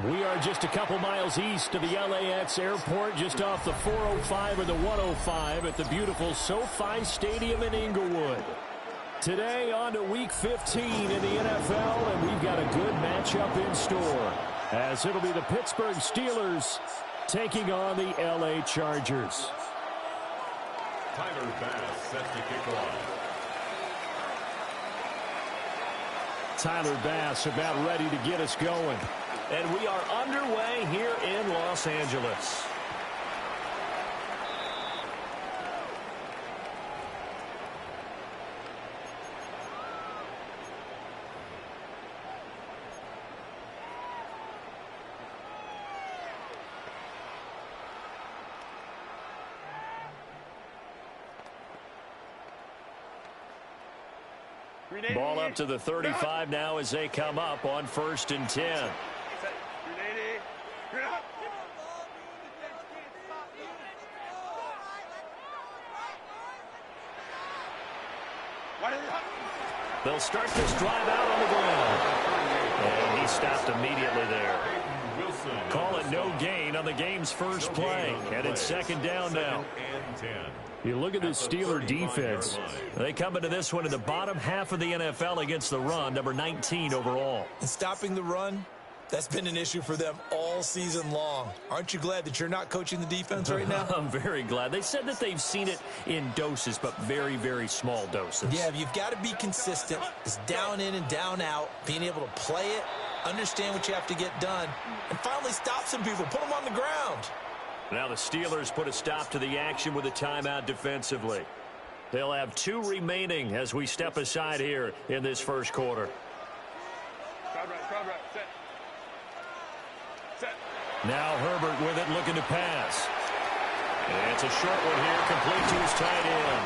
We are just a couple miles east of the LAX airport, just off the 405 or the 105 at the beautiful SoFi Stadium in Inglewood. Today on to Week 15 in the NFL, and we've got a good matchup in store, as it'll be the Pittsburgh Steelers taking on the LA Chargers. Tyler Bass set to kick off. Tyler Bass about ready to get us going. And we are underway here in Los Angeles. Ball up to the 35 now as they come up on 1st and 10. They'll start this drive out on the ground. And he stopped immediately there. Call it no gain on the game's first play. And it's 2nd down now. You look at this Steeler defense. They come into this one in the bottom half of the NFL against the run, number 19 overall. And stopping the run, that's been an issue for them all season long. Aren't you glad that you're not coaching the defense right now? I'm very glad. They said that they've seen it in doses, but very, very small doses. Yeah, you've got to be consistent. It's down in and down out, being able to play it, understand what you have to get done, and finally stop some people, put them on the ground. Now the Steelers put a stop to the action with a timeout defensively. They'll have 2 remaining as we step aside here in this first quarter. Now Herbert with it, looking to pass. And it's a short one here, complete to his tight end.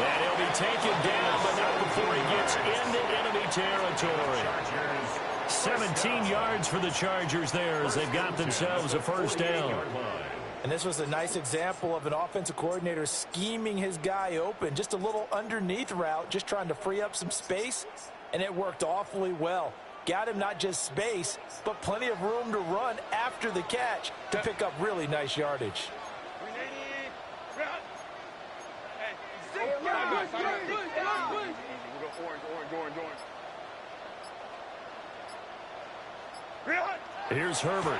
And he'll be taken down, but not before he gets into enemy territory. 17 yards for the Chargers there as they've got themselves a first down. And this was a nice example of an offensive coordinator scheming his guy open. Just a little underneath route, just trying to free up some space, and it worked awfully well. Got him not just space, but plenty of room to run after the catch to pick up really nice yardage. Here's Herbert.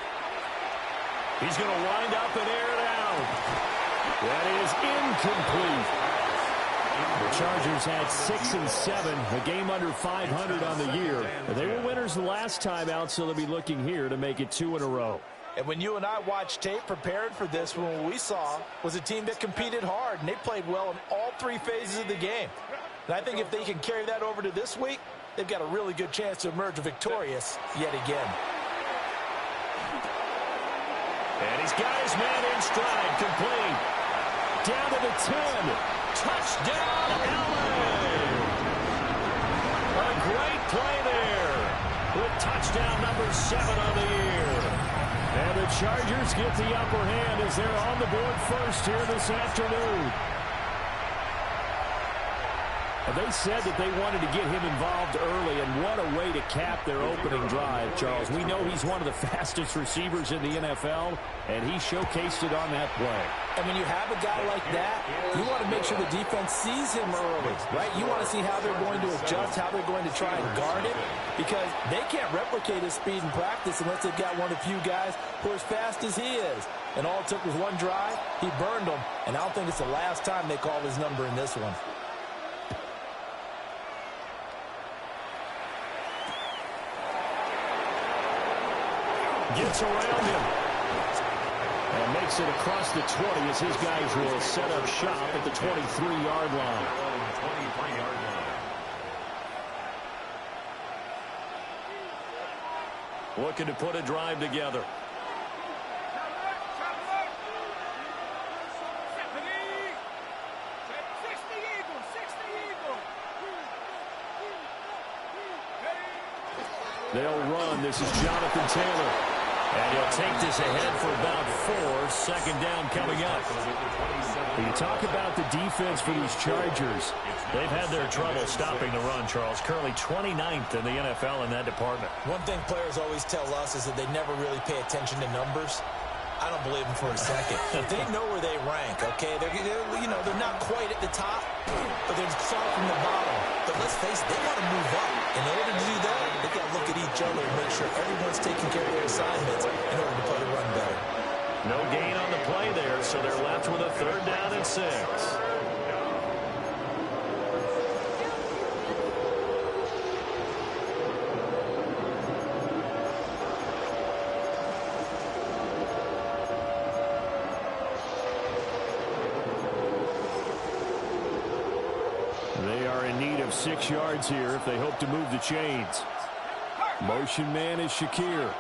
He's going to wind up and air it out. That is incomplete. The Chargers had 6 and 7, a game under 500 on the year. They were winners the last time out, so they'll be looking here to make it 2 in a row. And when you and I watched tape prepared for this one, what we saw was a team that competed hard, and they played well in all 3 phases of the game. And I think if they can carry that over to this week, they've got a really good chance to emerge victorious yet again. And he's got his man in stride, complete. Down to the 10. Touchdown, LA! A great play there with touchdown number 7 on the year. And the Chargers get the upper hand as they're on the board first here this afternoon. They said that they wanted to get him involved early, and what a way to cap their opening drive, Charles. We know he's one of the fastest receivers in the NFL, and he showcased it on that play. And when you have a guy like that, you want to make sure the defense sees him early, right? You want to see how they're going to adjust, how they're going to try and guard it, because they can't replicate his speed in practice unless they've got one of the few guys who are as fast as he is. And all it took was one drive. He burned them, and I don't think it's the last time they call his number in this one. Gets around him and makes it across the 20 as his guys will set up shop at the 23-yard line. Looking to put a drive together. They'll run. This is Jonathan Taylor. And he'll take this ahead for about 4. Second down coming up. You talk about the defense for these Chargers. They've had their trouble stopping the run, Charles. Currently 29th in the NFL in that department. One thing players always tell us is that they never really pay attention to numbers. I don't believe them for a second. They know where they rank, okay? They're not quite at the top, but they're far from the bottom. But let's face it, they want to move up. In order to do that, they've got to look at each other and make sure everyone's taking care of their assignments in order to play the run better. No gain on the play there, so they're left with a 3rd down and 6. They are in need of 6 yards here if they hope to move the chains. Motion man is Shakir.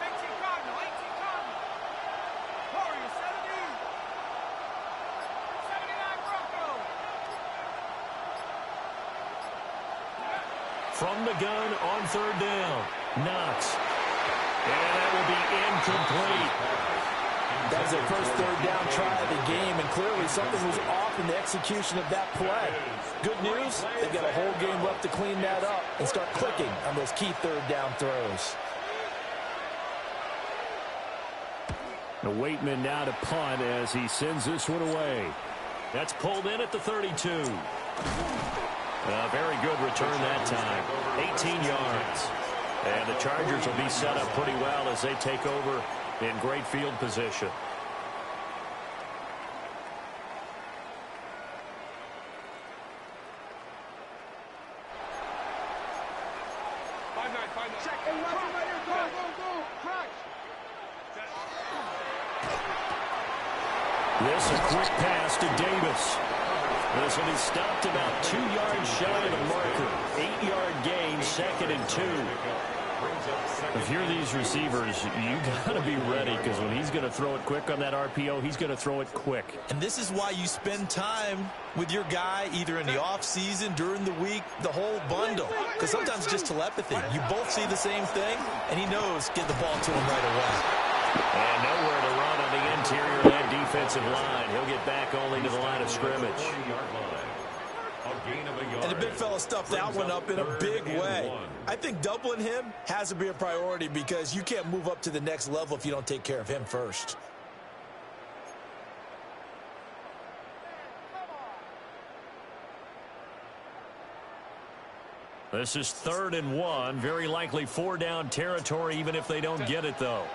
From the gun on 3rd down. Knox. And that will be incomplete. That was their first 3rd down try of the game, and clearly something was off in the execution of that play. Good news, they've got a whole game left to clean that up and start clicking on those key 3rd down throws. The Waitman now to punt as he sends this one away. That's pulled in at the 32. A very good return that time. 18 yards. And the Chargers will be set up pretty well as they take over in great field position. This a quick pass to Davis. This will be stopped about 2 yards shy of the marker. 8-yard gain, 2nd and 2. If you're these receivers, you got to be ready, because when he's going to throw it quick on that RPO, he's going to throw it quick. And this is why you spend time with your guy either in the offseason, during the week, the whole bundle. Because sometimes it's just telepathy. You both see the same thing, and he knows get the ball to him right away. And nowhere to run on the interior of that defensive line. He'll get back only to the line of scrimmage. And the big fella stuffed that one up in a big way. I think doubling him has to be a priority, because you can't move up to the next level if you don't take care of him first. This is 3rd and 1. Very likely 4-down territory, even if they don't get it, though.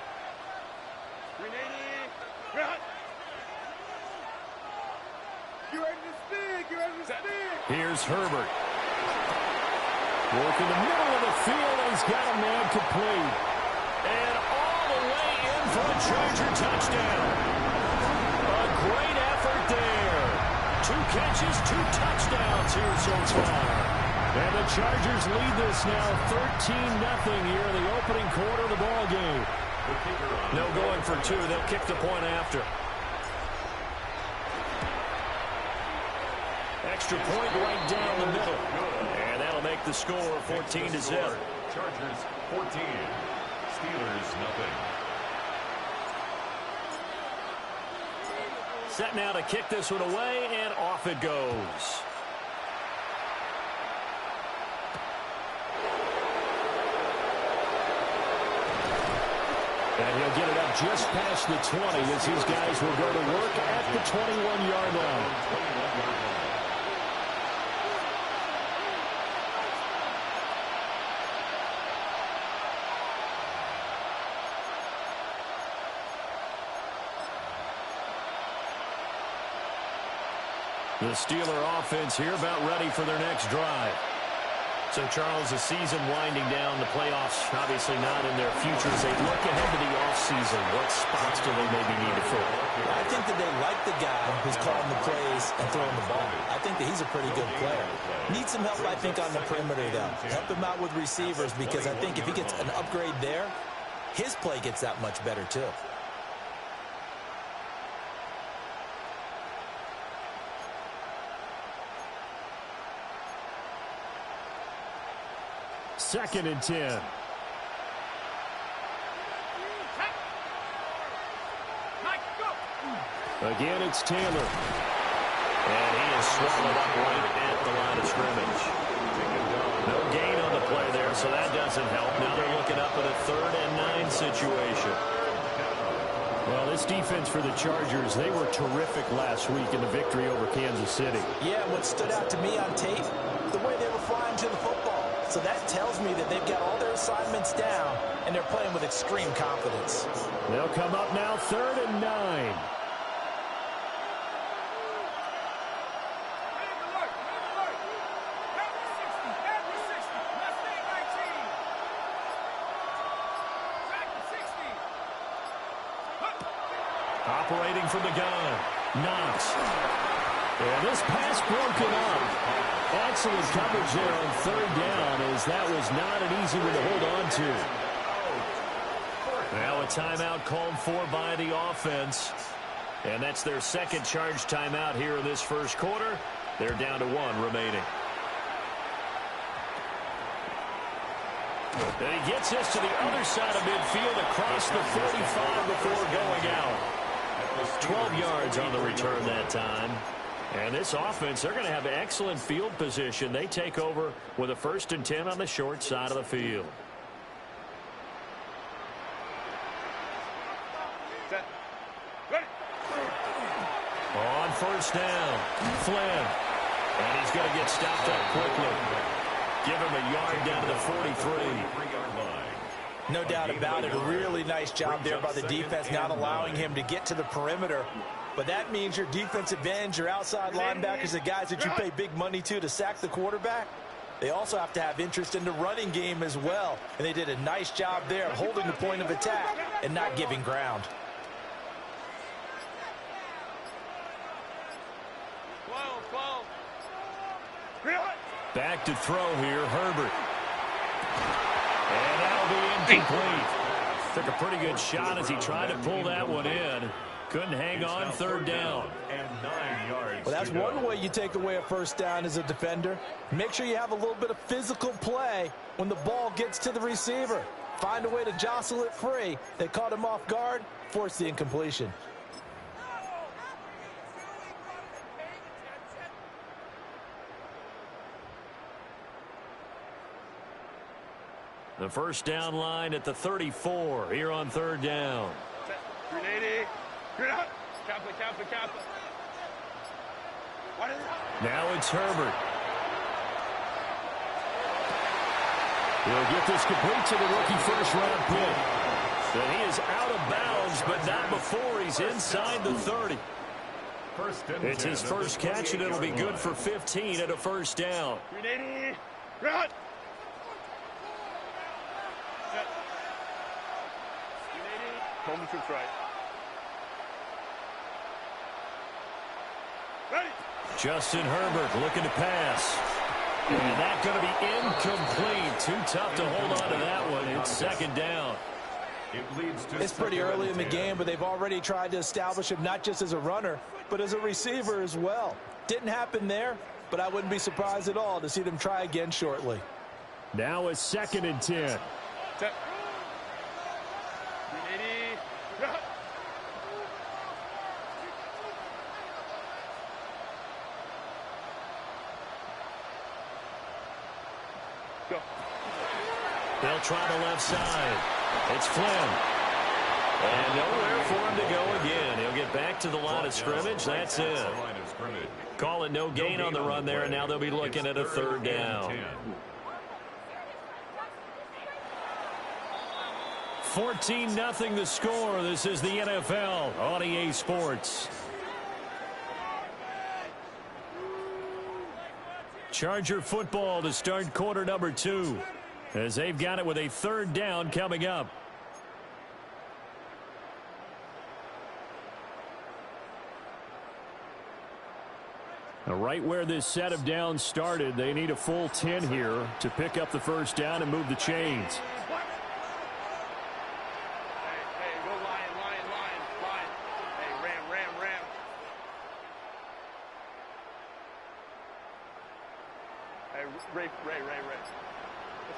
Here's Herbert. Working the middle of the field, and he's got a man complete. And all the way in for a Charger touchdown. A great effort there. 2 catches, 2 touchdowns here so far. And the Chargers lead this now 13-0 here in the opening quarter of the ball game. No going for 2. They'll kick the point after. Extra point right down the middle. And that'll make the score 14-0. Chargers 14. Steelers nothing. Set now to kick this one away, and off it goes. And he'll get it up just past the 20 as these guys will go to work at the 21-yard line. The Steeler offense here about ready for their next drive. So, Charles, the season winding down, the playoffs obviously not in their future. As they look ahead to the offseason, what spots do they maybe need to fill? I think that they like the guy who's calling the plays and throwing the ball. I think that he's a pretty good player. Needs some help, I think, on the perimeter, though. Help him out with receivers, because I think if he gets an upgrade there, his play gets that much better, too. Second and 10. Again, it's Taylor. And he is swallowed up right at the line of scrimmage. No gain on the play there, so that doesn't help. Now they're looking up at a 3rd and 9 situation. Well, this defense for the Chargers, they were terrific last week in the victory over Kansas City. Yeah, what stood out to me on tape, the way they were flying to the football. So that tells me that they've got all their assignments down, and they're playing with extreme confidence. They'll come up now 3rd and 9. Operating from the gun, Knox. And this pass broken up. Excellent coverage there on 3rd down, as that was not an easy one to hold on to. Now a timeout called for by the offense. And that's their 2nd charge timeout here in this 1st quarter. They're down to 1 remaining. And he gets this to the other side of midfield across the 45 before going out. 12 yards on the return that time. And this offense, they're going to have excellent field position. They take over with a 1st and 10 on the short side of the field. On 1st down, Flynn. And he's going to get stopped up quickly. Give him a yard down to the 43. No doubt about it. A really nice job there by the defense, not allowing him to get to the perimeter. But that means your defensive ends, your outside linebackers, the guys that you pay big money to sack the quarterback, they also have to have interest in the running game as well. And they did a nice job there of holding the point of attack and not giving ground. Back to throw here, Herbert. And that'll be incomplete. Took a pretty good shot as he tried to pull that one in. Couldn't hang on 3rd down. And 9 yards. Well, that's one way you take away a 1st down as a defender. Make sure you have a little bit of physical play when the ball gets to the receiver. Find a way to jostle it free. They caught him off guard, forced the incompletion. The 1st down line at the 34 here on 3rd down. Now it's Herbert. He'll get this complete to the rookie 1st-round pick. And he is out of bounds, but not before he's inside the 30. It's his 1st catch, and it'll be good for 15 at a 1st down. Home troops right. Justin Herbert looking to pass. And that's going to be incomplete. Too tough to hold on to that one. It's 2nd down. It's pretty early in the game, but they've already tried to establish him not just as a runner, but as a receiver as well. Didn't happen there, but I wouldn't be surprised at all to see them try again shortly. Now it's 2nd and 10. They'll try the left side. It's Flynn. And nowhere for him to go again. He'll get back to the line of scrimmage. That's it. Call it no gain on the run there, and now they'll be looking at a 3rd down. 14-0 the score. This is the NFL on EA Sports. Charger football to start quarter number 2. As they've got it with a 3rd down coming up. Now, right where this set of downs started, they need a full 10 here to pick up the 1st down and move the chains. Hey, go line. Hey, ram. Hey, Ray.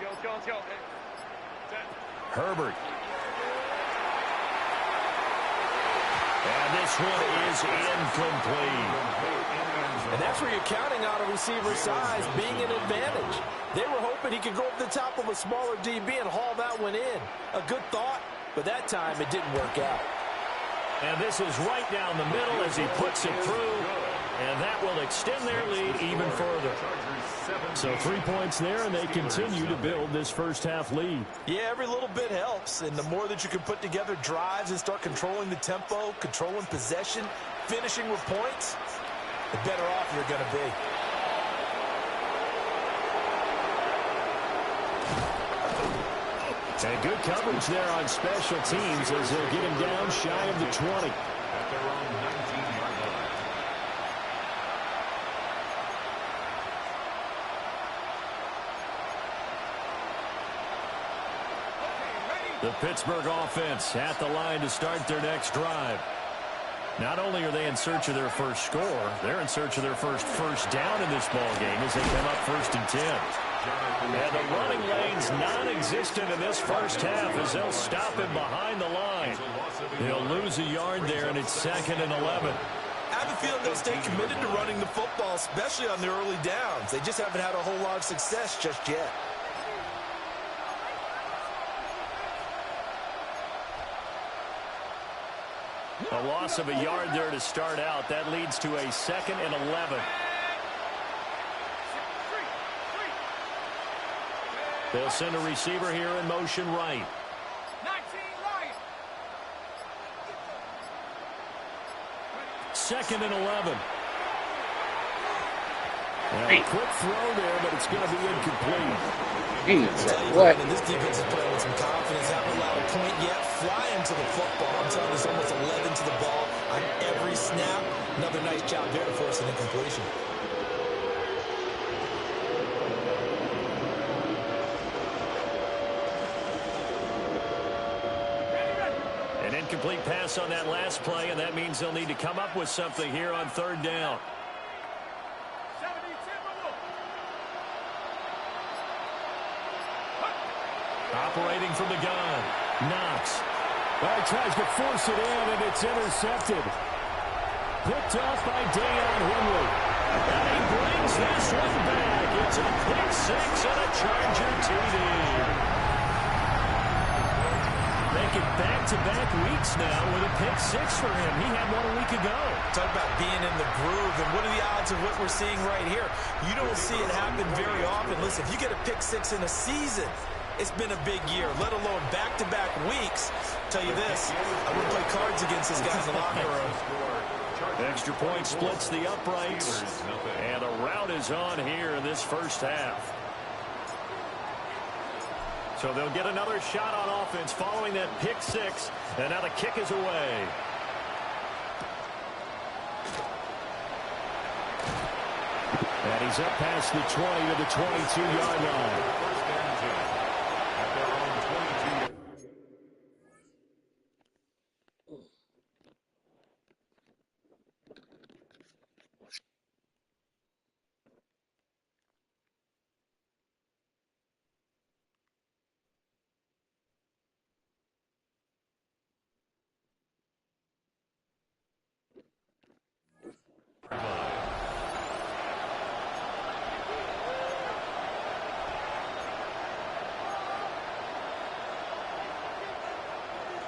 Let's go. Herbert. And And this one is incomplete. And that's where you're counting on a receiver's size being an advantage. They were hoping he could go over the top of a smaller DB and haul that one in. A good thought, but that time it didn't work out. And this is right down the middle as he puts it through. And that will extend their lead even further. So 3 points there, and they continue to build this first-half lead. Yeah, every little bit helps. And the more that you can put together drives and start controlling the tempo, controlling possession, finishing with points, the better off you're going to be. And good coverage there on special teams as they'll get him down shy of the 20. At their own 19-yard line. The Pittsburgh offense at the line to start their next drive. Not only are they in search of their first score, they're in search of their first down in this ball game as they come up 1st and 10. And the running lane's non-existent in this first half as they'll stop him behind the line. They'll lose a yard there, and it's 2nd and 11. I have a feeling they'll stay committed to running the football, especially on the early downs. They just haven't had a whole lot of success just yet. A loss of a yard there to start out. That leads to a 2nd and 11. They'll send a receiver here in motion right. 2nd and 11. Well, a quick throw there, but it's going to be incomplete. What? This defense is playing with some confidence. Haven't allowed a point yet. Flying to the football. I'm telling you, it's almost 11 to the ball on every snap. Another nice job there to force an incompletion. An incomplete pass on that last play, and that means they'll need to come up with something here on 3rd down. Operating from the gun. Knox. Well, he tries to force it in, and it's intercepted. Picked off by Deion Henry. And he brings this one back. It's a pick six and a Charger TD. Making back-to-back weeks now with a pick six for him. He had one a week ago. Talk about being in the groove, and what are the odds of what we're seeing right here? You don't see it happen very often. Listen, if you get a pick six in a season, it's been a big year, let alone back-to-back weeks. Tell you this, I would play cards against this guy in the locker room. Extra point splits the uprights, and a rout is on here in this first half. So they'll get another shot on offense following that pick six, and now the kick is away. And he's up past the 20 to the 22-yard line.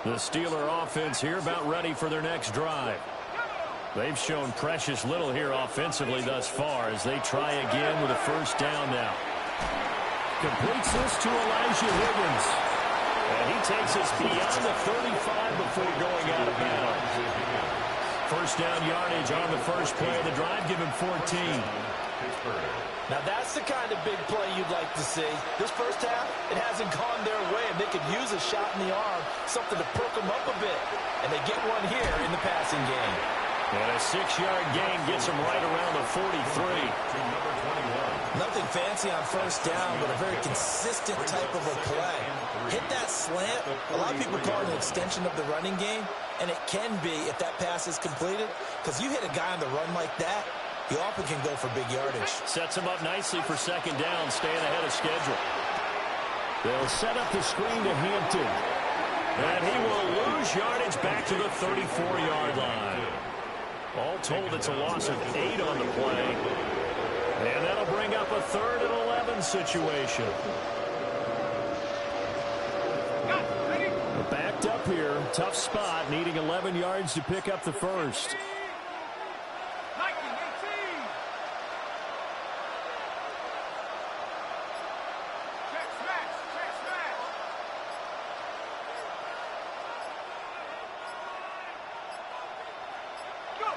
The Steeler offense here about ready for their next drive. They've shown precious little here offensively thus far as they try again with a first down now. Completes this to Elijah Higgins. And he takes us beyond the 35 before going out of bounds. First down yardage on the first play of the drive. Give him 14. Now that's the kind of big play you'd like to see. This first half, it hasn't gone their way, and they could use a shot in the arm, something to perk them up a bit. And they get one here in the passing game. And a 6-yard gain gets them right around the 43. Nothing fancy on first down, but a very consistent type of a play. Hit that slant. A lot of people call it an extension of the running game, and it can be if that pass is completed, because you hit a guy on the run like that, he often can go for big yardage. Sets him up nicely for second down, staying ahead of schedule. They'll set up the screen to Hampton. And he will lose yardage back to the 34-yard line. All told, it's a loss of 8 on the play. And that'll bring up a 3rd and 11 situation. Backed up here. Tough spot. Needing 11 yards to pick up the first.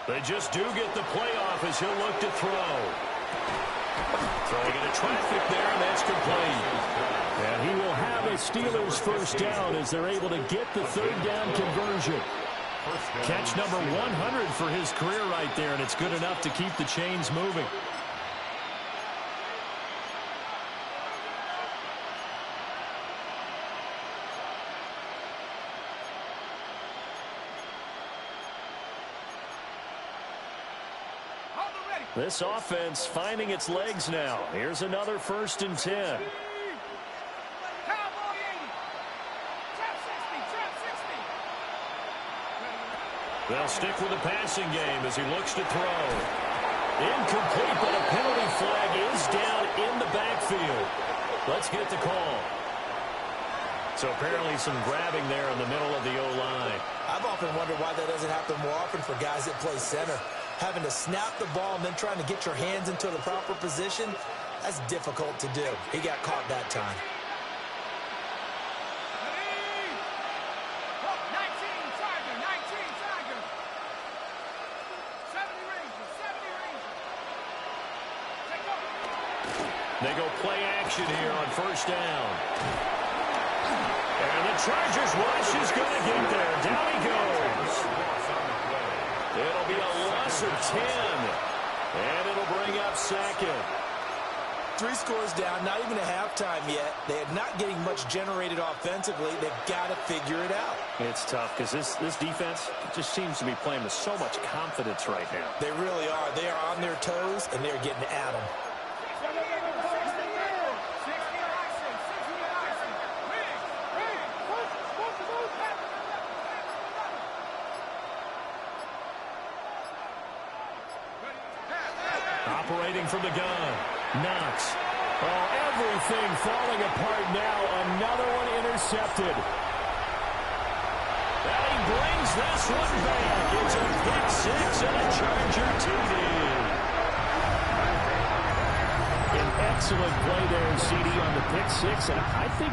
They just do get the playoff as he'll look to throw. Throwing into traffic there, and that's complete. And he will have a Steelers first down as they're able to get the 3rd down conversion. Catch number 100 for his career right there, and it's good enough to keep the chains moving. This offense finding its legs now. Here's another 1st and 10. They'll stick with the passing game as he looks to throw. Incomplete, but a penalty flag is down in the backfield. Let's get the call. So apparently some grabbing there in the middle of the O-line. I've often wondered why that doesn't happen more often for guys that play center. Having to snap the ball and then trying to get your hands into the proper position, that's difficult to do. He got caught that time. They go play action here on 1st down. And the Chargers rush is going to get there. Down he goes. It'll be a loss of 10. And it'll bring up 2nd. 3 scores down, not even a halftime yet. They are not getting much generated offensively. They've got to figure it out. It's tough because this defense just seems to be playing with so much confidence right now. They really are. They are on their toes, and they're getting at them. Operating from the gun. Knox. Oh, everything falling apart now. Another one intercepted. And he brings this one back. It's a pick 6 and a Charger TD. An excellent play there, CD, on the pick 6. And I think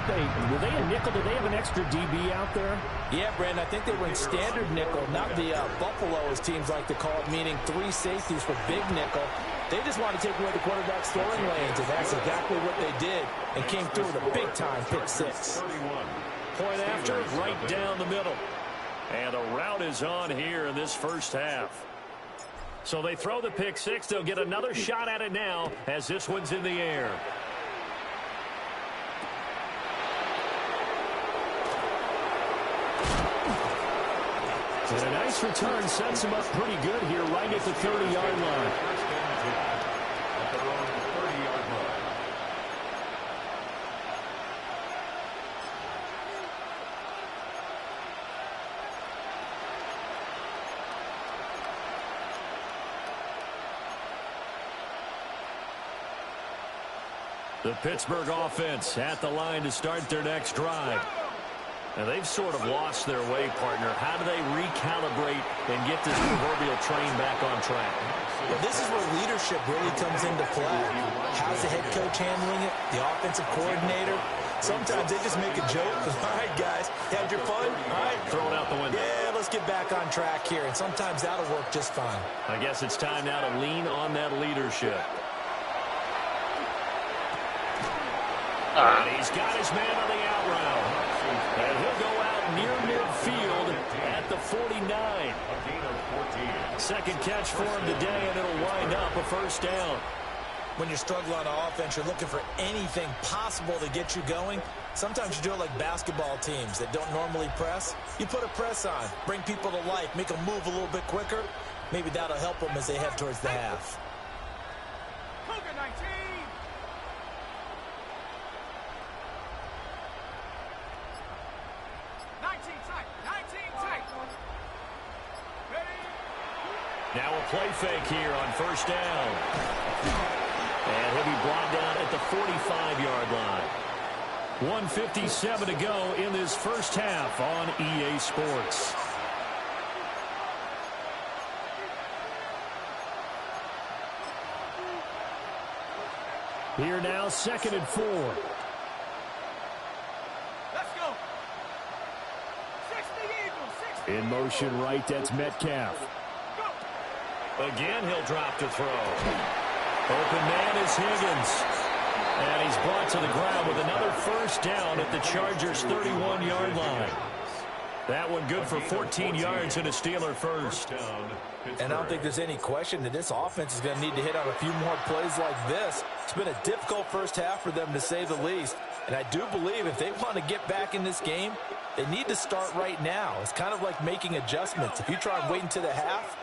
were they a nickel? Did they have an extra DB out there? Yeah, Brandon, I think they were in standard nickel, not the Buffalo, as teams like to call it, meaning 3 safeties for big nickel. They just want to take away the quarterback's throwing lanes, and that's exactly what they did, and came through with a big-time pick 6. Point after, right down the middle. And a route is on here in this first half. So they throw the pick 6. They'll get another shot at it now as this one's in the air. And a nice return sets him up pretty good here right at the 30-yard line. The Pittsburgh offense at the line to start their next drive. And they've sort of lost their way, partner. How do they recalibrate and get this proverbial train back on track? Well, this is where leadership really comes into play. How's the head coach handling it? The offensive coordinator? Sometimes they just make a joke. All right, guys, you had your fun? All right. Throw it out the window. Yeah, let's get back on track here. And sometimes that'll work just fine. I guess it's time now to lean on that leadership. And he's got his man on the out route. And he'll go out near midfield at the 49. Second catch for him today, and it'll wind up a first down. When you're struggling on offense, you're looking for anything possible to get you going. Sometimes you do it like basketball teams that don't normally press. You put a press on, bring people to life, make them move a little bit quicker. Maybe that'll help them as they head towards the half. Cougar 19. Now a play fake here on first down. And he'll be brought down at the 45-yard line. 1:57 to go in this first half on EA Sports. Here now, 2nd and 4. Let's go. 60 Eagles. 60. In motion right, that's Metcalf. Go. Again, he'll drop to throw. Open man is Higgins. And he's brought to the ground with another first down at the Chargers' 31-yard line. That one good for 14 yards and a Steeler first. And I don't think there's any question that this offense is going to need to hit on a few more plays like this. It's been a difficult first half for them, to say the least. And I do believe if they want to get back in this game, they need to start right now. It's kind of like making adjustments. If you try and wait until the half,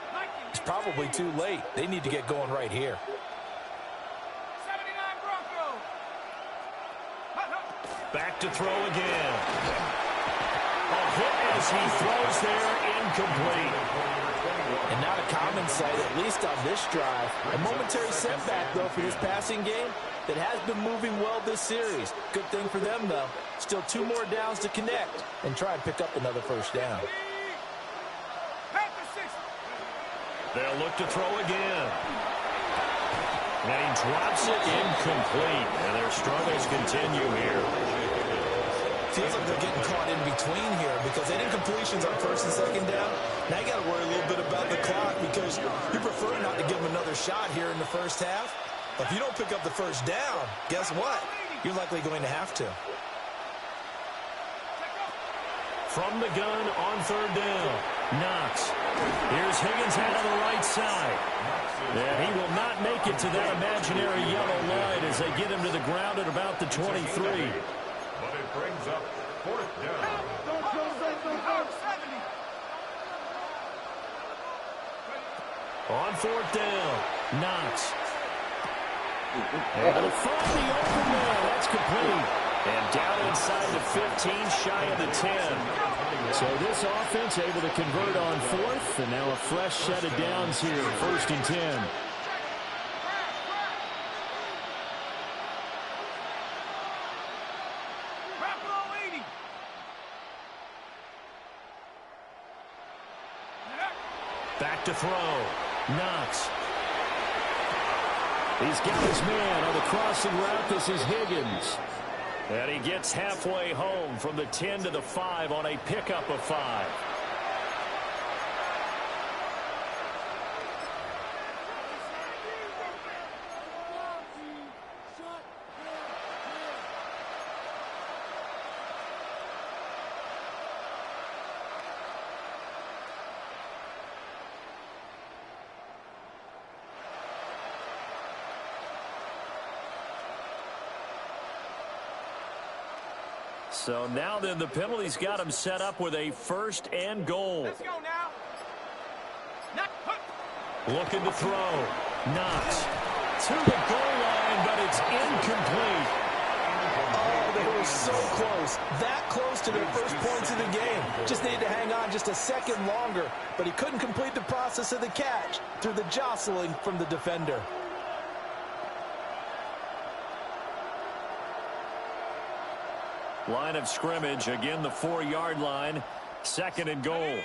it's probably too late. They need to get going right here. 79 Broncos. Back to throw again. A hit as he throws there, incomplete. And not a common sight, at least on this drive. A momentary setback, though, for this passing game that has been moving well this series. Good thing for them, though. Still 2 more downs to connect and try and pick up another first down. They'll look to throw again. And he drops it incomplete. And their struggles continue here. Feels like they're getting caught in between here because they did completions on 1st and 2nd down. Now you got to worry a little bit about the clock because you prefer not to give them another shot here in the first half. But if you don't pick up the first down, guess what? You're likely going to have to. From the gun on 3rd down. Knox. Here's Higgins out on the right side. And he will not make it to that imaginary yellow line as they get him to the ground at about the 23. But it brings up 4th down. On 4th down, Knox. And he'll find the open man. That's complete. And down inside the 15, shy of the 10. So this offense able to convert on 4th, and now a fresh set of downs here, 1st and 10. Back to throw. Knox. He's got his man on the crossing route. This is Higgins. And he gets halfway home from the 10 to the 5 on a pickup of 5. So now then the penalty's got him set up with a 1st and goal. Let's go now. Looking to throw. Knox to the goal line, but it's incomplete. Oh, they were so close. That close to their first points of the game. Just needed to hang on just a second longer, but he couldn't complete the process of the catch through the jostling from the defender. Line of scrimmage, again the 4-yard line. 2nd and goal.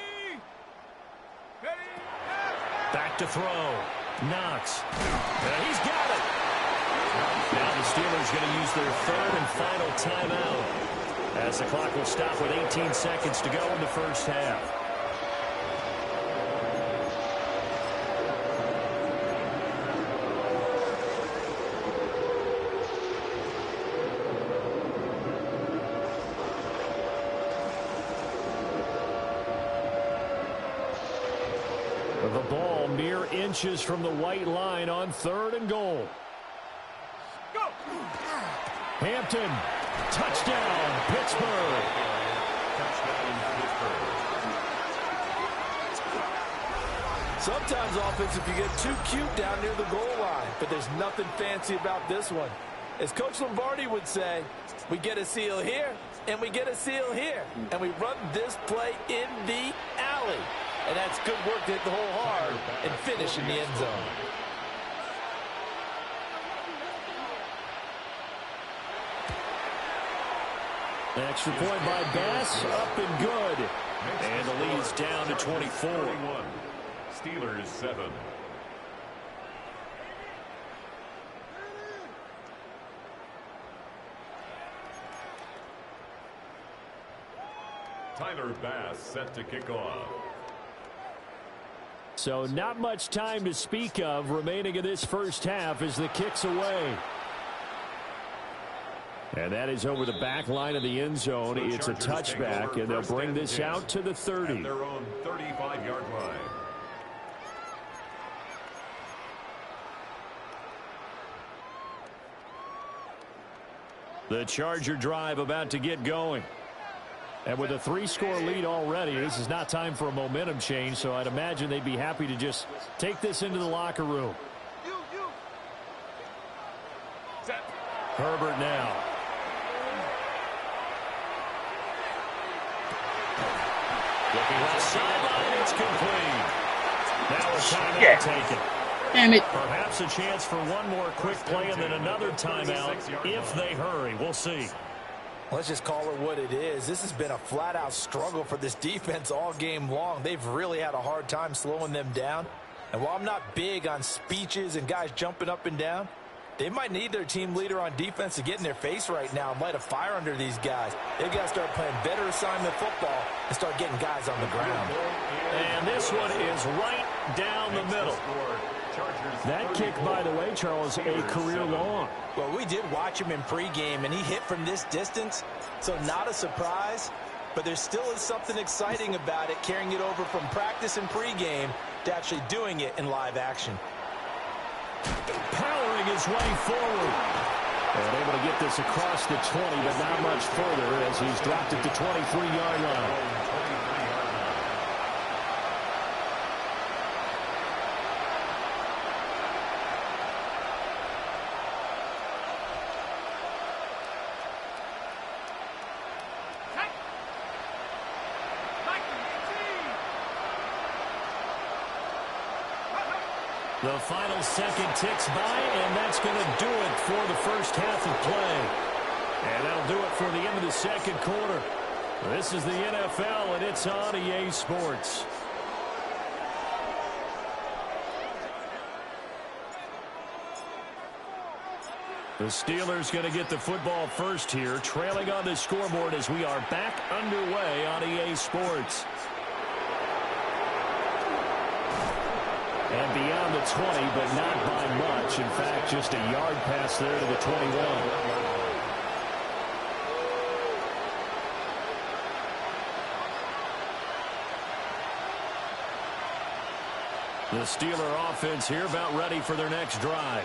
Back to throw. Knox. And he's got it. Now the Steelers going to use their 3rd and final timeout as the clock will stop with 18 seconds to go in the first half. The ball mere inches from the white line on 3rd and goal. Go. Hampton, touchdown, Pittsburgh. Sometimes offense, if you get too cute down near the goal line, but there's nothing fancy about this one. As Coach Lombardi would say, we get a seal here, and we get a seal here, and we run this play in the alley. And that's good work to hit the hole hard and finish in the end zone. Extra point by Bass, up and good. And the lead's down to 24. Steelers 7. Tyler Bass set to kick off. So not much time to speak of remaining in this first half as the kick's away. And that is over the back line of the end zone. It's a touchback, and they'll bring this out to the 30. At their own 35-yard line. The Charger drive about to get going. And with a 3-score lead already, this is not time for a momentum change, so I'd imagine they'd be happy to just take this into the locker room. Herbert now. Looking left sideline, it's complete. Now a timeout taken. Damn it. Perhaps a chance for one more quick play and then another timeout if they hurry. We'll see. Let's just call it what it is. This has been a flat-out struggle for this defense all game long. They've really had a hard time slowing them down. And while I'm not big on speeches and guys jumping up and down, they might need their team leader on defense to get in their face right now and light a fire under these guys. They've got to start playing better assignment football and start getting guys on the ground. And this one is right down the middle. That kick, by the way, Charles, a career long. Well, we did watch him in pregame, and he hit from this distance, so not a surprise. But there still is something exciting about it, carrying it over from practice and pregame to actually doing it in live action. Powering his way forward. And able to get this across the 20, but not much further as he's dropped it to 23-yard line. The final second ticks by, and that's going to do it for the first half of play. And that'll do it for the end of the second quarter. This is the NFL, and it's on EA Sports. The Steelers going to get the football first here, trailing on the scoreboard as we are back underway on EA Sports. And beyond the 20, but not by much. In fact, just a yard pass there to the 21. The Steeler offense here about ready for their next drive.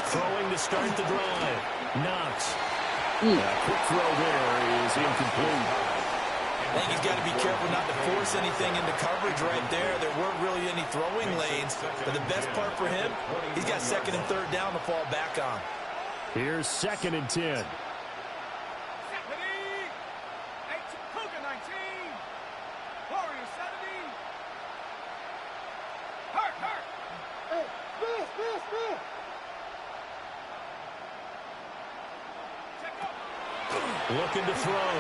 Throwing to start the drive. Knox. Quick throw there is incomplete. I think he's got to be careful not to force anything into coverage right there. There weren't really any throwing lanes. But the best part for him, he's got second and third down to fall back on. Here's 2nd and 10. Looking to throw.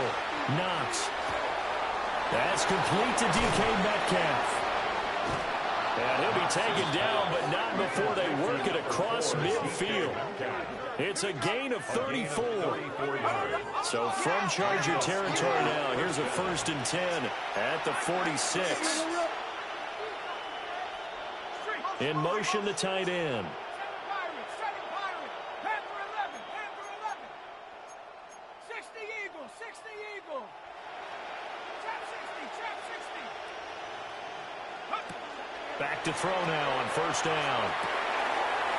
Knox. That's complete to DK Metcalf. And he'll be taken down, but not before they work it across midfield. It's a gain of 34. So from Charger territory now, here's a 1st and 10 at the 46. In motion, the tight end. Back to throw now on 1st down.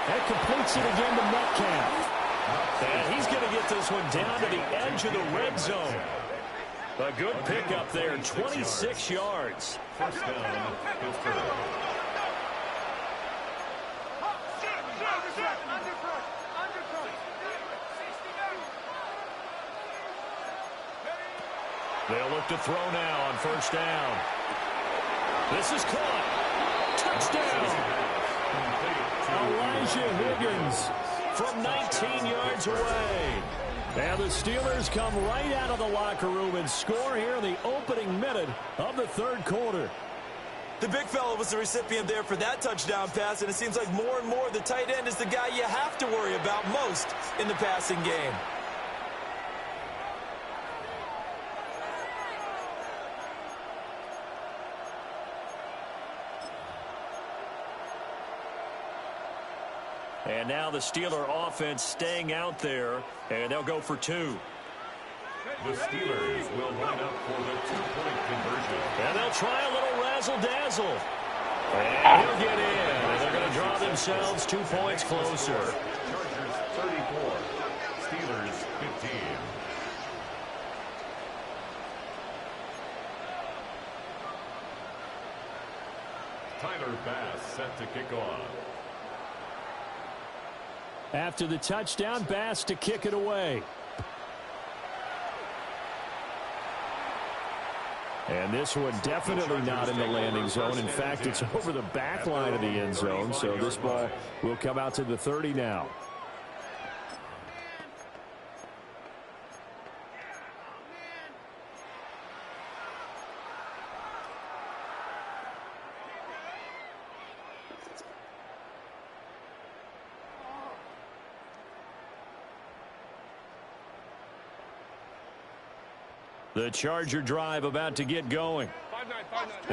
That completes it again to Metcalf. And he's going to get this one down to the edge of the red zone. A good pickup there, 26 yards. 1st down, Pittsburgh. They'll look to throw now on first down. This is caught. Touchdown. Elijah Higgins from 19 yards away. And the Steelers come right out of the locker room and score here in the opening minute of the third quarter. The big fella was the recipient there for that touchdown pass, and it seems like more and more the tight end is the guy you have to worry about most in the passing game. And now the Steeler offense staying out there, and they'll go for two. The Steelers will line up for the two-point conversion. And they'll try a little razzle-dazzle. And he'll get in. And they're going to draw themselves 2 points closer. Chargers 34, Steelers 15. Tyler Bass set to kick off. After the touchdown, Bass to kick it away. And this one definitely not in the landing zone. In fact, it's over the back line of the end zone, so this ball will come out to the 30 now. The Charger drive about to get going.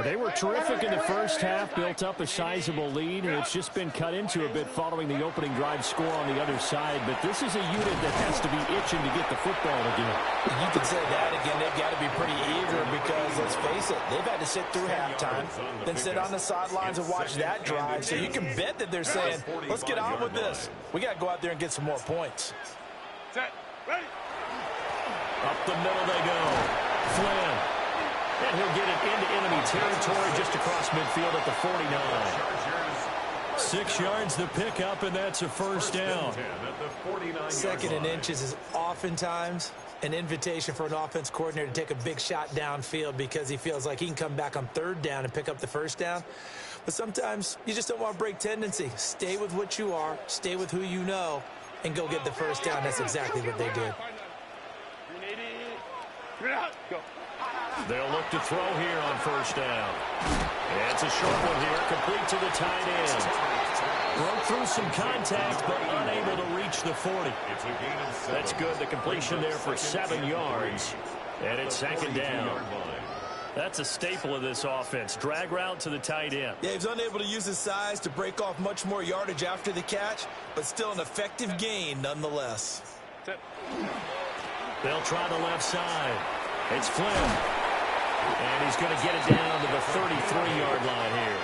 They were terrific in the first half, built up a sizable lead, and it's just been cut into a bit following the opening drive score on the other side. But this is a unit that has to be itching to get the football again. You could say that again. They've got to be pretty eager because, let's face it, they've had to sit through halftime, then sit on the sidelines and watch that drive. So you can bet that they're saying, let's get on with this. We got to go out there and get some more points. Set. Ready. Up the middle they go. Flynn. And he'll get it into enemy territory just across midfield at the 49. 6 yards the pickup, and that's a first down. Second and inches is oftentimes an invitation for an offense coordinator to take a big shot downfield because he feels like he can come back on third down and pick up the first down. But sometimes you just don't want to break tendency. Stay with what you are, stay with who you know, and go get the first down. That's exactly what they did. Go. They'll look to throw here on first down. And it's a short one here, complete to the tight end. Broke through some contact, but unable to reach the 40. That's good. The completion there for 7 yards. And it's second down. That's a staple of this offense. Drag route to the tight end. Yeah, he's unable to use his size to break off much more yardage after the catch, but still an effective gain nonetheless. They'll try the left side. It's Flynn. And he's going to get it down to the 33-yard line here.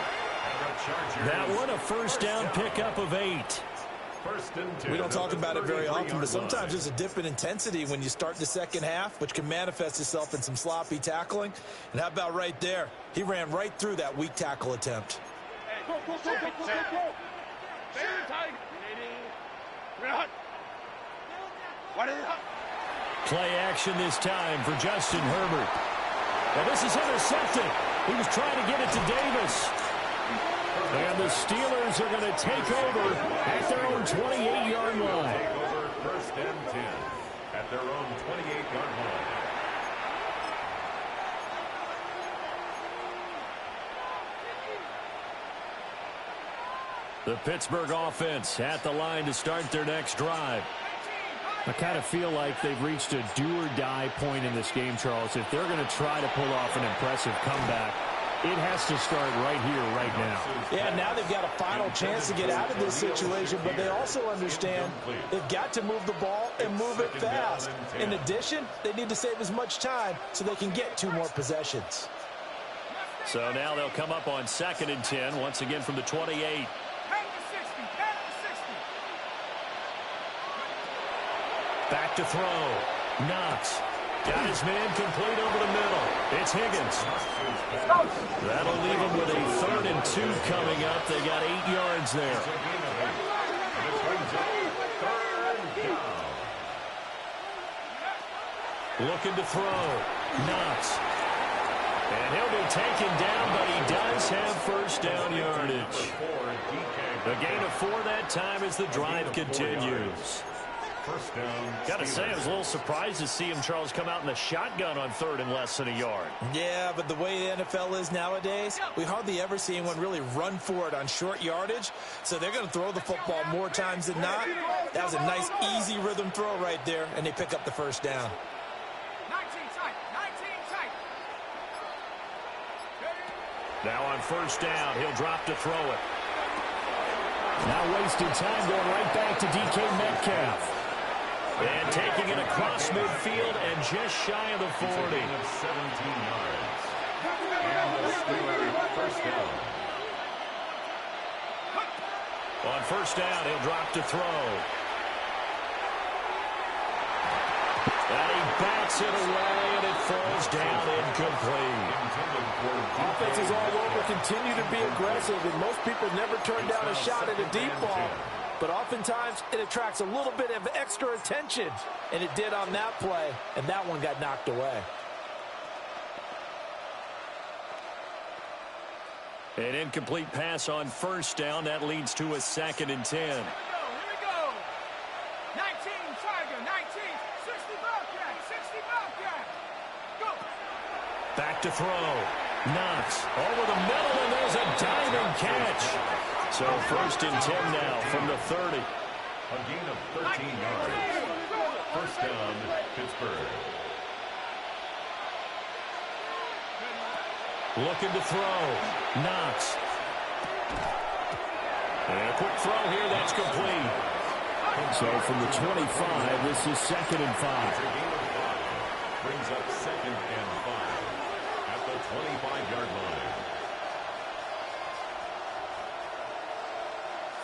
That one a first down pickup of 8. We don't talk about it very often, but sometimes there's a dip in intensity when you start the second half, which can manifest itself in some sloppy tackling. And how about right there? He ran right through that weak tackle attempt. Go. Stay tight. What is it? Play action this time for Justin Herbert. Now this is intercepted. He was trying to get it to Davis. And the Steelers are going to take over at their own 28-yard line. Take over first and 10 at their own 28-yard line. The Pittsburgh offense at the line to start their next drive. I kind of feel like they've reached a do-or-die point in this game, Charles. If they're going to try to pull off an impressive comeback, it has to start right here, right now. Yeah, now they've got a final chance to get out of this situation, but they also understand they've got to move the ball and move it fast. In addition, they need to save as much time so they can get 2 more possessions. So now they'll come up on 2nd and 10, once again from the 28. Back to throw. Knox. Got his man complete over the middle. It's Higgins. That'll leave him with a 3rd and 2 coming up. They got 8 yards there. Looking to throw. Knox. And he'll be taken down, but he does have first down yardage. A gain of 4 that time as the drive continues. First down. Got to say, I was a little surprised to see him, Charles, come out in the shotgun on 3rd and less than a yard. Yeah, but the way the NFL is nowadays, we hardly ever see anyone really run for it on short yardage. So they're going to throw the football more times than not. That was a nice, easy rhythm throw right there, and they pick up the first down. 19 tight. 19 tight. Now on first down, he'll drop to throw it. Now wasting time going right back to DK Metcalf. And taking it across midfield and just shy of the 40. 17 yards. And the Steelers first down. On first down, he'll drop to throw. And he bats it away, and it falls down incomplete. Offense is all over, continue to be aggressive, and most people never turn down a shot at a deep ball. But oftentimes, it attracts a little bit of extra attention, and it did on that play, and that one got knocked away. An incomplete pass on first down. That leads to a 2nd and 10. Here we go. 19 Tiger. 19. 60 Bobcat. 60 Bobcat. Go. Back to throw. Knox over the middle, and there's a diving catch. So 1st and 10 now from the 30. A gain of 13 yards. First down, Pittsburgh. Looking to throw. Knox. And a quick throw here. That's complete. So from the 25, this is 2nd and 5. Brings up 2nd and 5 at the 25-yard line.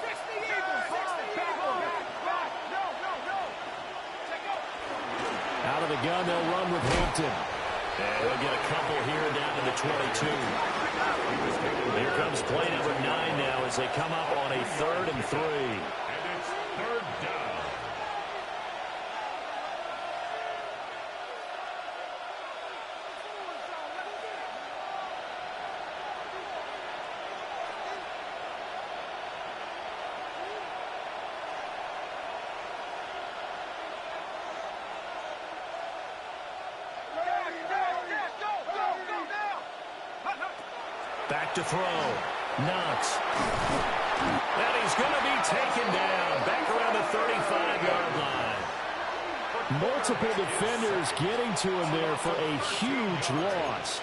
60 Eagles. 60 Eagles. Back. No. Check out. Out of the gun, they'll run with Hampton. And they'll get a couple here down to the 22. Here comes play number 9 now as they come up on a 3rd and 3. And it's 3rd down. Back to throw. Knox. And he's going to be taken down. Back around the 35-yard line. Multiple defenders getting to him there for a huge loss.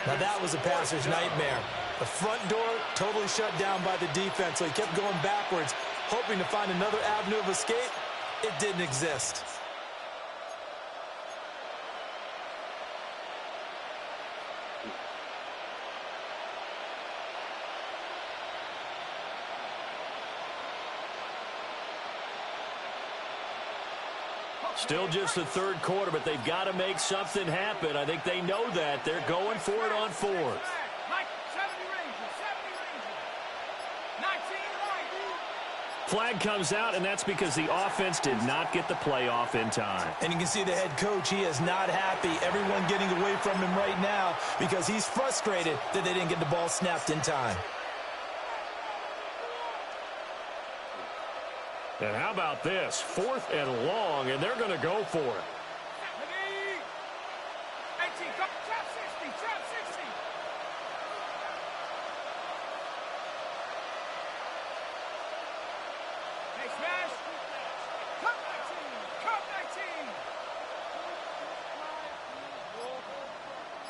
Now that was a passer's nightmare. The front door totally shut down by the defense, so he kept going backwards, hoping to find another avenue of escape. It didn't exist. Still just the 3rd quarter, but they've got to make something happen. I think they know that. They're going for it on 4th. Mike, 70 Rangers. 19 right. Flag comes out, and that's because the offense did not get the play off in time. And you can see the head coach, he is not happy. Everyone getting away from him right now because he's frustrated that they didn't get the ball snapped in time. And how about this? 4th and long, and they're going to go for it. 18, trap 60, trap 60. Hey, smash. Cut 19, cut 19.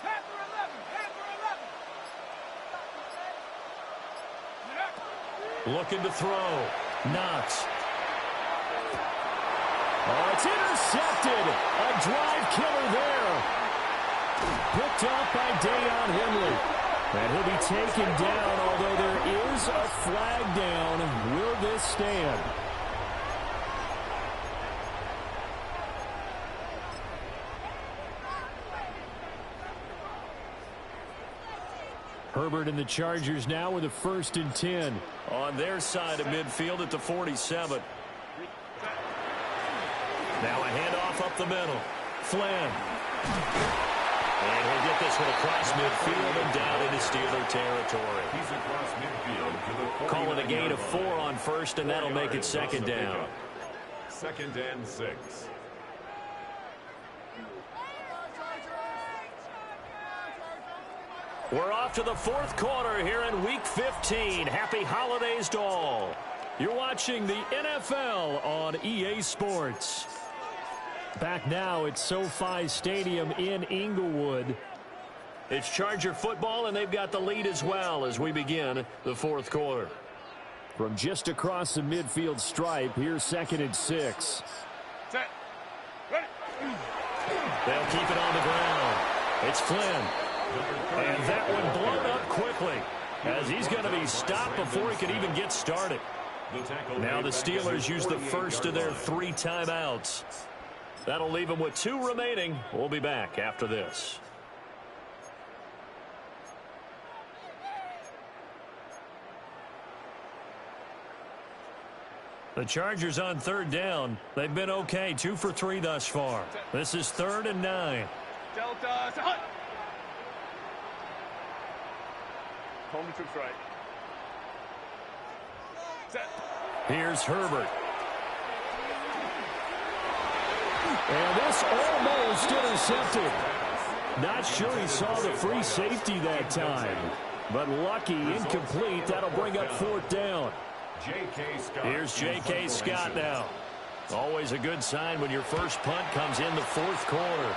Panther 11, Panther 11. Looking to throw. Knox. Oh, it's intercepted. A drive killer there. Picked up by Dayon Henley. And he'll be taken down, although there is a flag down. Will this stand? Herbert and the Chargers now with a 1st and 10 on their side of midfield at the 47. Now a handoff up the middle. Flynn. And he'll get this one across midfield and down into Steeler territory. He's across midfield to the Call it a gain of 4 on first, and that'll make it second down. 2nd and 6. We're off to the 4th quarter here in Week 15. Happy holidays to all. You're watching the NFL on EA Sports. Back now at SoFi Stadium in Inglewood. It's Charger football, and they've got the lead as well as we begin the 4th quarter. From just across the midfield stripe, here's 2nd and 6. Set. Ready. They'll keep it on the ground. It's Flynn. And that one blown up quickly as he's going to be stopped before he can even get started. Now the Steelers use the first of their 3 timeouts. That'll leave them with 2 remaining. We'll be back after this. The Chargers on 3rd down. They've been okay, 2 for 3 thus far. This is 3rd and 9. Delta. Hut. Home troops right. Set. Here's Herbert. And this almost intercepted. Not sure he saw the free safety that time. But lucky, incomplete. That'll bring up 4th down. Here's J.K. Scott now. Always a good sign when your first punt comes in the 4th quarter.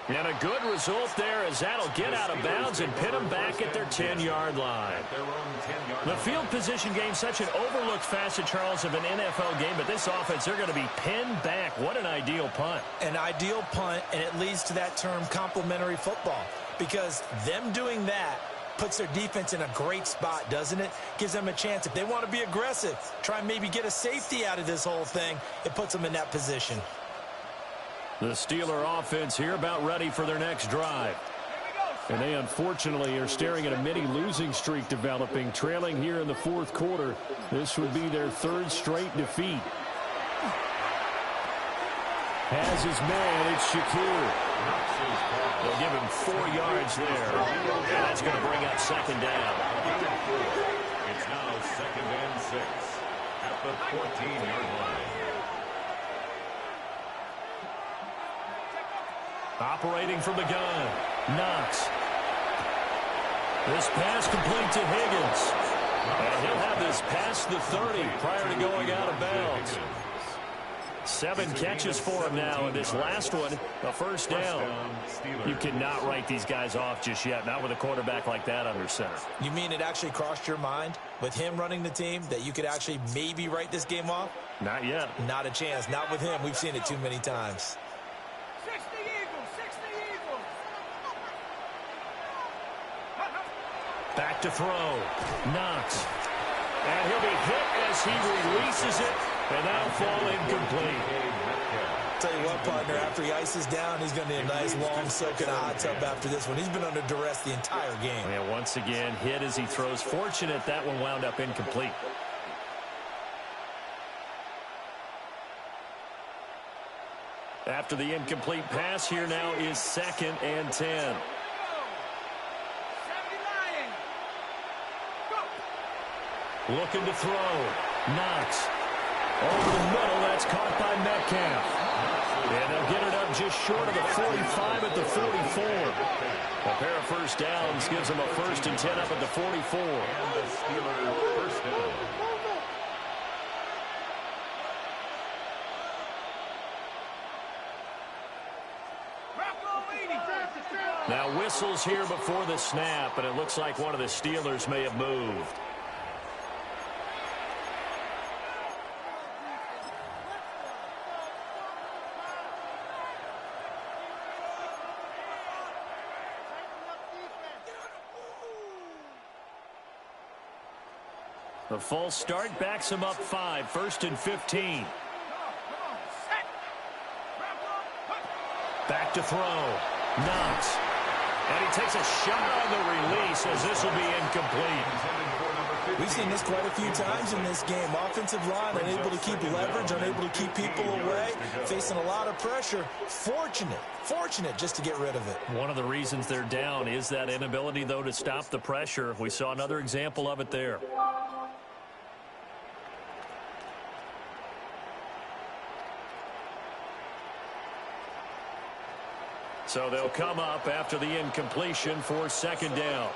And a good result there as that'll get out of bounds and pin them back at their 10-yard line. The field position game, such an overlooked facet, Charles, of an NFL game, but this offense, they're going to be pinned back. What an ideal punt. An ideal punt, and it leads to that term complementary football, because them doing that puts their defense in a great spot, doesn't it? Gives them a chance. If they want to be aggressive, try and maybe get a safety out of this whole thing, it puts them in that position. The Steeler offense here about ready for their next drive. And they unfortunately are staring at a mini losing streak developing, trailing here in the 4th quarter. This would be their 3rd straight defeat. Has his man, it's Shakir. They'll give him 4 yards there. And that's going to bring up 2nd down. It's now 2nd and 6 at the 14-yard line. Operating from the gun, Knox. This pass complete to Higgins. And he'll have this past the 30 prior to going out of bounds. 7 catches for him now, and this last one, a 1st down. You cannot write these guys off just yet, not with a quarterback like that under center. You mean it actually crossed your mind with him running the team that you could actually maybe write this game off? Not yet. Not a chance. Not with him. We've seen it too many times. 60 Eagles. 60 Eagles. Back to throw. Knox. And he'll be hit as he releases it, and that'll fall incomplete. Tell you what, partner, after he ices down, he's going to need a nice long soak in a hot tub after this one. He's been under duress the entire game. And once again, hit as he throws. Fortunate that one wound up incomplete. After the incomplete pass, here now is 2nd and 10. Looking to throw. Knox. Over the middle, that's caught by Metcalf. And they'll get it up just short of the 45 at the 44. A pair of 1st downs gives them a 1st and 10 up at the 44. And the Steelers 1st down. Now whistles here before the snap, and it looks like one of the Steelers may have moved. The false start backs him up 5, 1st and 15. Back to throw. Knox. And he takes a shot on the release as this will be incomplete. We've seen this quite a few times in this game. Offensive line unable to keep leverage, unable to keep people away, facing a lot of pressure. Fortunate just to get rid of it. One of the reasons they're down is that inability, though, to stop the pressure. We saw another example of it there. So they'll come up after the incompletion for second down.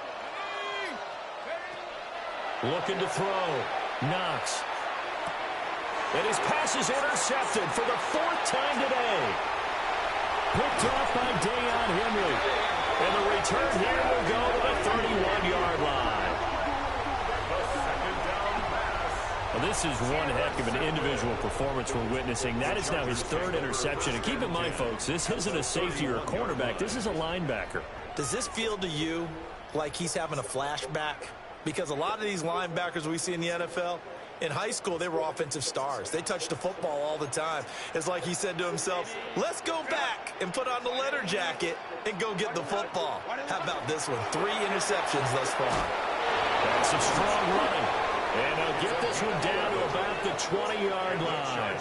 Looking to throw. Knox. And his pass is intercepted for the 4th time today. Picked off by Deion Henry. And the return here will go to the 31-yard line. Well, this is one heck of an individual performance we're witnessing. That is now his 3rd interception. And keep in mind, folks, this isn't a safety or a cornerback. This is a linebacker. Does this feel to you like he's having a flashback? Because a lot of these linebackers we see in the NFL, in high school, they were offensive stars. They touched the football all the time. It's like he said to himself, let's go back and put on the leather jacket and go get the football. How about this one? 3 interceptions thus far. That's some strong running. And they'll get this one down to about the 20-yard line.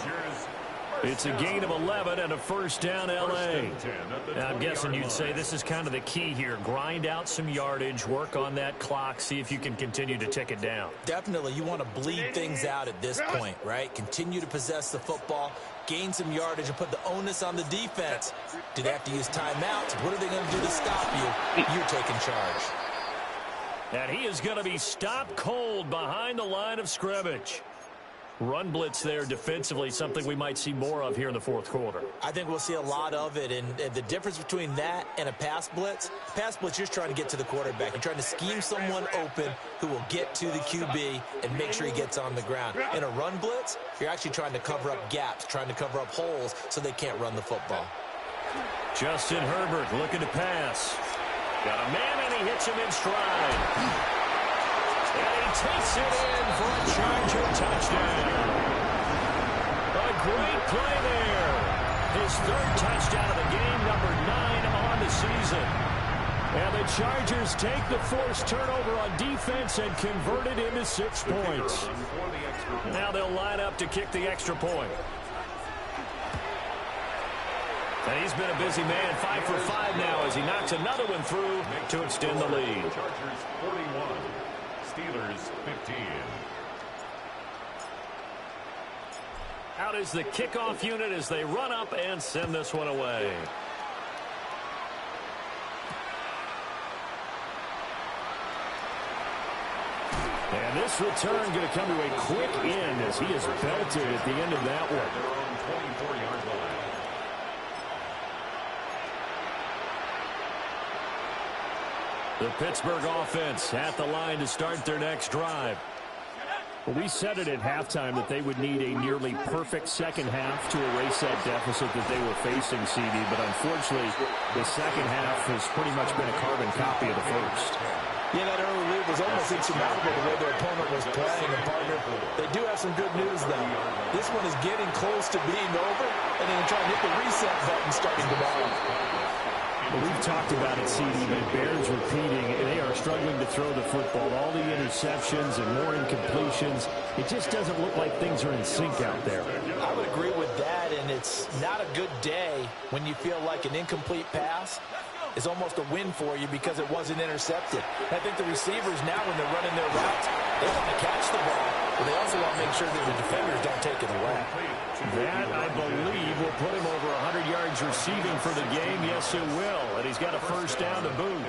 It's a gain of 11 and a first down, L.A. Now, I'm guessing you'd say this is kind of the key here. Grind out some yardage, work on that clock, see if you can continue to tick it down. Definitely. You want to bleed things out at this point, right? Continue to possess the football, gain some yardage, and put the onus on the defense. Do they have to use timeouts? What are they going to do to stop you? You're taking charge. And he is going to be stopped cold behind the line of scrimmage. Run blitz there defensively, something we might see more of here in the 4th quarter. I think we'll see a lot of it, and the difference between that and a pass blitz, you're just trying to get to the quarterback. You're trying to scheme someone open who will get to the QB and make sure he gets on the ground. In a run blitz, you're actually trying to cover up gaps, trying to cover up holes so they can't run the football. Justin Herbert looking to pass. Got a man, and he hits him in stride. And he takes it in for a Charger touchdown. A great play there. His 3rd touchdown of the game, number 9 on the season. And the Chargers take the forced turnover on defense and convert it into 6 points. Now they'll line up to kick the extra point. And he's been a busy man, 5 for 5 now as he knocks another one through to extend the lead. Chargers 41. Steelers 15. Out is the kickoff unit as they run up and send this one away. And this return going to come to a quick end as he is belted at the end of that one. Their own 24-yard line. The Pittsburgh offense at the line to start their next drive. Well, we said it at halftime that they would need a nearly perfect second half to erase that deficit that they were facing, CD. But unfortunately, the second half has pretty much been a carbon copy of the first. Yeah, that early lead was almost insurmountable the way their opponent was playing. And, partner, they do have some good news, though. This one is getting close to being over, and then trying to hit the reset button starting tomorrow. Well, we've talked about it, CD, but it bears repeating. They are struggling to throw the football. All the interceptions and more incompletions. It just doesn't look like things are in sync out there. I would agree with that, and it's not a good day when you feel like an incomplete pass is almost a win for you because it wasn't intercepted. I think the receivers now, when they're running their routes, they want to catch the ball, but they also want to make sure that the defenders don't take it away. That, I believe, will put him over 100 yards receiving for the game. Yes, it will. And he's got a first down to boot.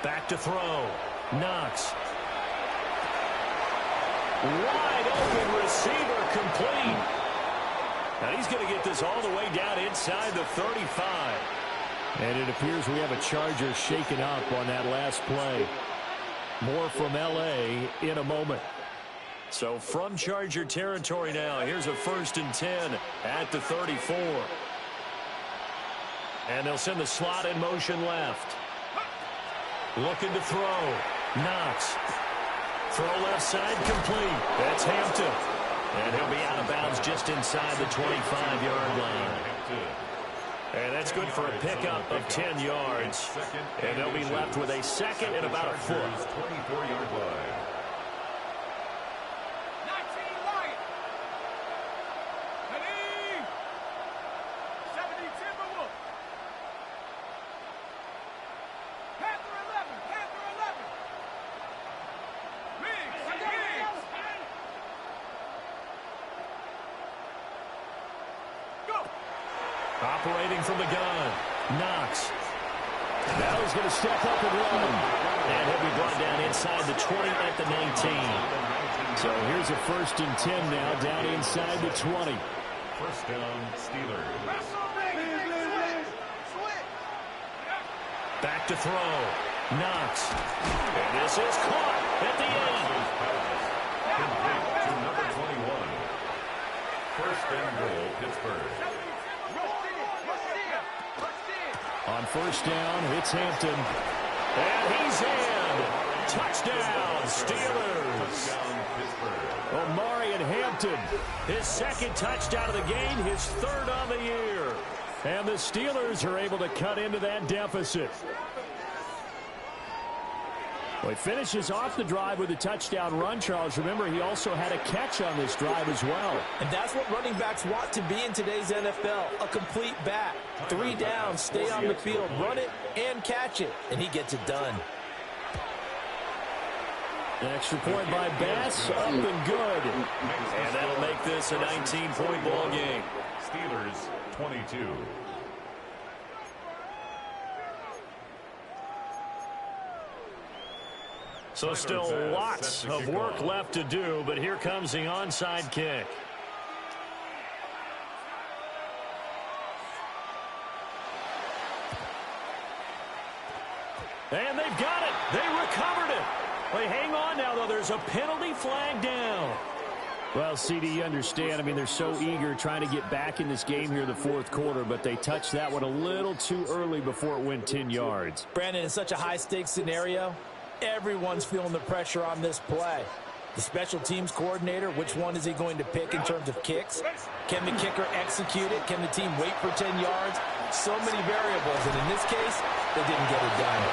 Back to throw. Knox. Wide open receiver complete. Now he's going to get this all the way down inside the 35. And it appears we have a Charger shaken up on that last play. More from L.A. in a moment. So from Charger territory now, here's a 1st and 10 at the 34. And they'll send the slot in motion left. Looking to throw. Knox. Throw left side complete. That's Hampton. And he'll be out of bounds just inside the 25-yard line. And that's good for a pickup of 10 yards. And they'll be left with a second and about a foot. 24-yard line. 19 Lion. Ready. 70 Timberwolf. Panther 11. Panther 11. Riggs. Go. Operating from the gun. Knox. Now he's going to step up and run. And he'll be brought down inside the 20 at the 19. So here's a 1st and 10 now, down inside the 20. First down, Steelers. Back to throw. Knox. And this is caught at the 8. Complete to number 21. First and goal, Pittsburgh. On 1st down, it's Hampton. And he's in. Touchdown, Steelers. Touchdown, Pittsburgh. Omari and Hampton. His 2nd touchdown of the game, his 3rd on the year. And the Steelers are able to cut into that deficit. Well, he finishes off the drive with a touchdown run, Charles. Remember, he also had a catch on this drive as well. And that's what running backs want to be in today's NFL, a complete back. 3 down, stay on the field, run it, and catch it. And he gets it done. An extra point by Bass, up and good. And that'll make this a 19-point ball game. Steelers, 22. So still lots of work left to do, but here comes the onside kick. And they've got it. They recovered it. They hang on now, though. There's a penalty flag down. Well, CD, you understand. I mean, they're so eager trying to get back in this game here in the 4th quarter, but they touched that one a little too early before it went 10 yards. Brandon, in such a high-stakes scenario, everyone's feeling the pressure on this play. The special teams coordinator, which one is he going to pick in terms of kicks? Can the kicker execute it? Can the team wait for 10 yards? So many variables, and in this case, they didn't get it done.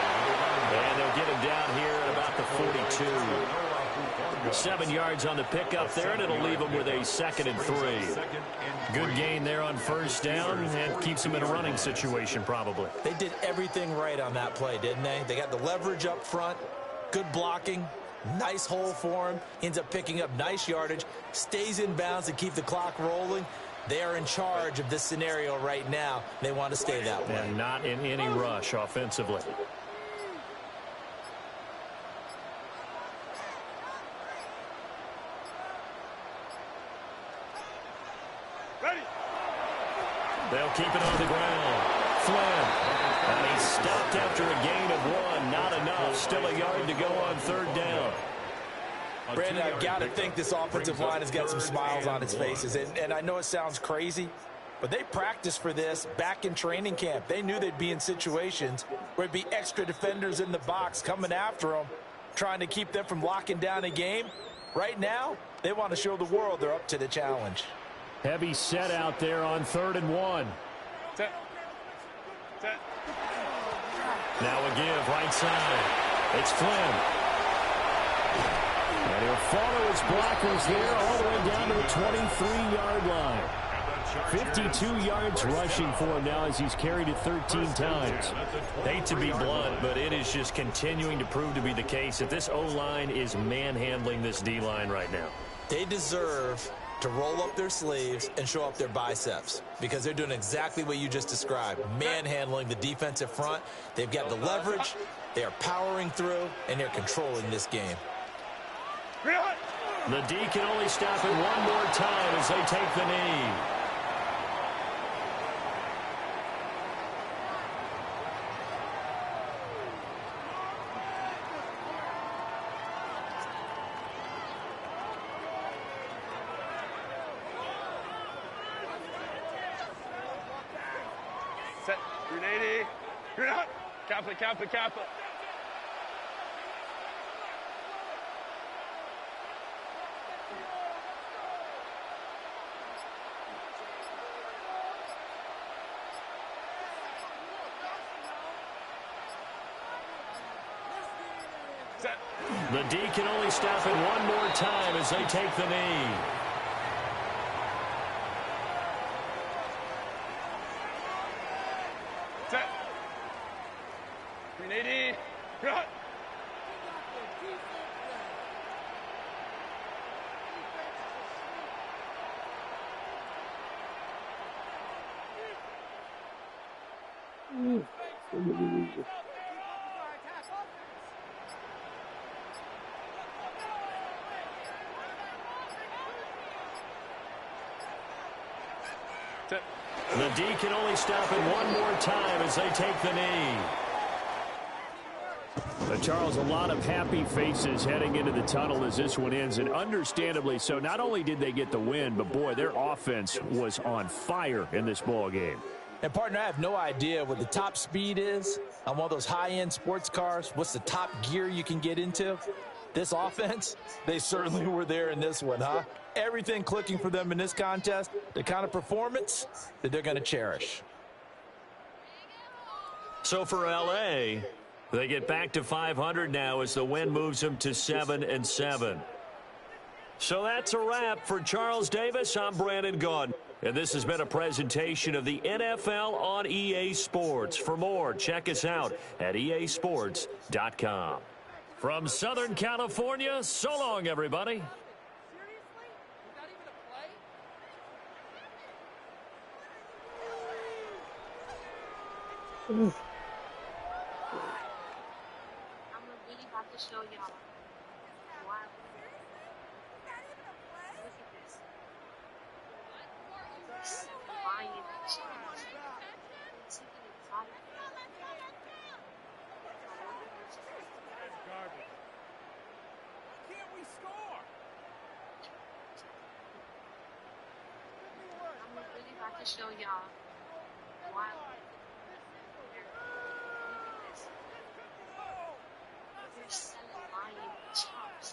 And they'll get him down here at about the 42. 7 yards on the pickup there, and it'll leave him with a 2nd and 3. Good gain there on 1st down, and keeps him in a running situation probably. They did everything right on that play, didn't they? They got the leverage up front, good blocking, nice hole for him, ends up picking up nice yardage, stays in bounds to keep the clock rolling. They are in charge of this scenario right now. They want to stay that way. And not in any rush offensively. They'll keep it on the ground. Flynn. And he stopped after a gain of 1. Not enough. Still a yard to go on 3rd down. Brandon, I've got to think this offensive line has got some smiles on its faces. And I know it sounds crazy, but they practiced for this back in training camp. They knew they'd be in situations where it'd be extra defenders in the box coming after them, trying to keep them from locking down a game. Right now, they want to show the world they're up to the challenge. Heavy set out there on 3rd and 1. Set. Now a give right side. It's Flynn. And he'll follow his blockers there all the way down to the 23-yard line. 52 yards rushing for him now as he's carried it 13 times. Hate to be blunt, but it is just continuing to prove to be the case that this O-line is manhandling this D-line right now. They deserve to roll up their sleeves and show up their biceps because they're doing exactly what you just described, manhandling the defensive front. They've got the leverage, they are powering through, and they're controlling this game. The D can only stop it one more time as they take the knee. Set. 380. You're out. Kappa. The D can only stop it one more time as they take the knee. Set. 380. Cut. The D can only stop it one more time as they take the knee. Charles, a lot of happy faces heading into the tunnel as this one ends, and understandably so. Not only did they get the win, but boy, their offense was on fire in this ball game. And, partner, I have no idea what the top speed is on one of those high-end sports cars. What's the top gear you can get into? This offense, they certainly were there in this one, huh? Everything clicking for them in this contest, the kind of performance that they're going to cherish. So for L.A., they get back to 500 now as the win moves them to 7-7. So that's a wrap for Charles Davis. I'm Brandon Gaudin. And this has been a presentation of the NFL on EA Sports. For more, check us out at easports.com. From Southern California, so long, everybody. I'm really about to show y'all why. Look at this. Lion chance. Taking it fire. That's garbage. Why can't we score? I'm really about to show y'all why. Look at this. They're selling lion chops.